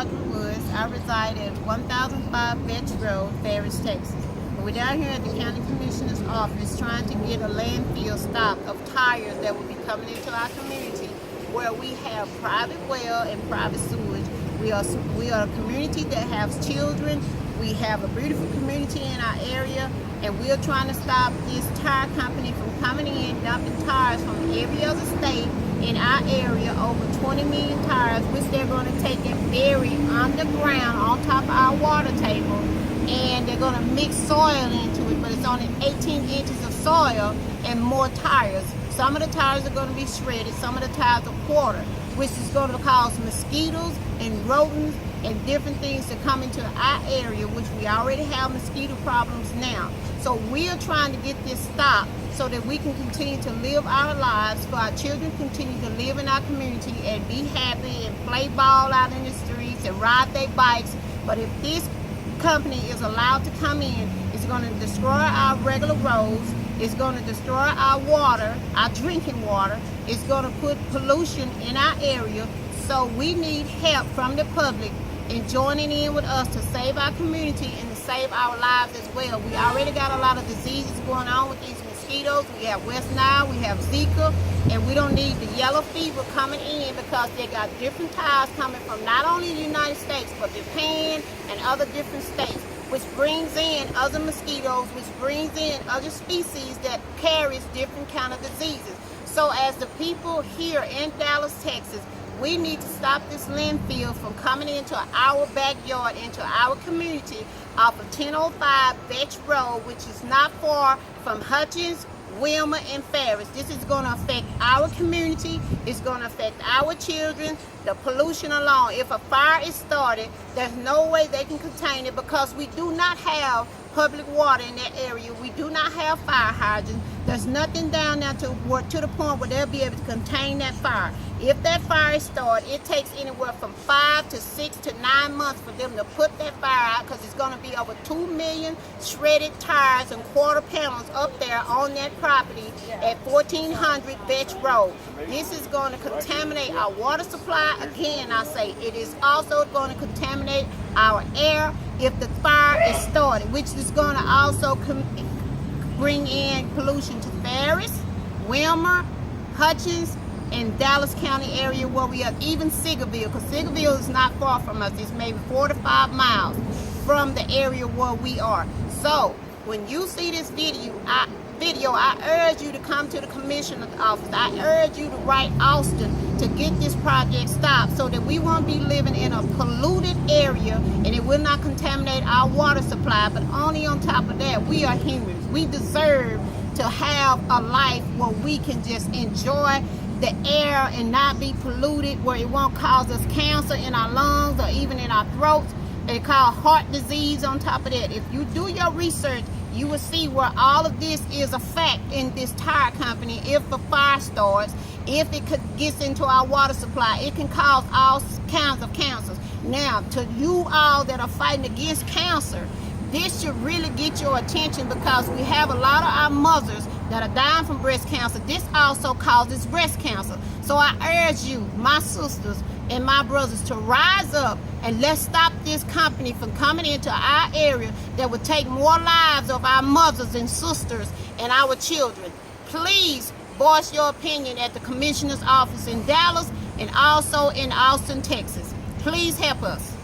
Margaret Woods. I reside at 1005 Vetch Road, Ferris, Texas. We're down here at the County Commissioner's office trying to get a landfill stopped of tires that will be coming into our community where we have private well and private sewage. We are a community that has children. We have a beautiful community in our area, and we're trying to stop this tire company from coming in, dumping tires from every other state in our area, over 20 million tires, which they're going to take and bury underground on top of our water table, and they're going to mix soil into it, but it's only 18 inches of soil and more tires. Some of the tires are going to be shredded, some of the tires are quartered, which is going to cause mosquitoes and rodents and different things to come into our area, which we already have mosquito problems now. So we are trying to get this stopped so that we can continue to live our lives, for our children continue to live in our community and be happy and play ball out in the streets and ride their bikes. But if this company is allowed to come in, it's going to destroy our regular roads, it's going to destroy our water, our drinking water, it's going to put pollution in our area. So we need help from the public in joining in with us to save our community and to save our lives as well. We already got a lot of diseases going on with these mosquitoes. We have West Nile, we have Zika, and we don't need the yellow fever coming in because they got different tires coming from not only the United States, but Japan and other different states, which brings in other mosquitoes, which brings in other species that carries different kind of diseases. So as the people here in Dallas, Texas, we need to stop this landfill from coming into our backyard, into our community off of 1005 Vetch Road, which is not far from Hutchins, Wilmer, and Ferris. This is going to affect our community. It's going to affect our children. The pollution alone. If a fire is started, there's no way they can contain it because we do not have public water in that area. We do not have fire hydrants. There's nothing down there to the point where they'll be able to contain that fire. If that fire is started, it takes anywhere from 5 to 6 to 9 months for them to put that fire out, because it's going to be over 2 million shredded tires and quarter panels up there on that property at 1400 Vetch Road. This is going to contaminate our water supply. Again, I say it is also going to contaminate our air if the fire is started, which is going to also bring in pollution to Ferris, Wilmer, Hutchins, and Dallas County area where we are, even Sigerville, because Sigerville is not far from us. It's maybe 4 to 5 miles from the area where we are. So when you see this video, I urge you to come to the commissioner's office. I urge you to write Austin to get this project stopped so that we won't be living in a polluted area and it will not contaminate our water supply. But only on top of that, we are humans. We deserve to have a life where we can just enjoy the air and not be polluted, where it won't cause us cancer in our lungs or even in our throats. It cause heart disease on top of that. If you do your research, you will see where all of this is a fact in this tire company. If a fire starts, if it gets into our water supply, it can cause all kinds of cancers. Now, to you all that are fighting against cancer, this should really get your attention, because we have a lot of our mothers that are dying from breast cancer. This also causes breast cancer. So I urge you, my sisters and my brothers, to rise up and let's stop this company from coming into our area that would take more lives of our mothers and sisters and our children. Please voice your opinion at the commissioner's office in Dallas and also in Austin, Texas. Please help us.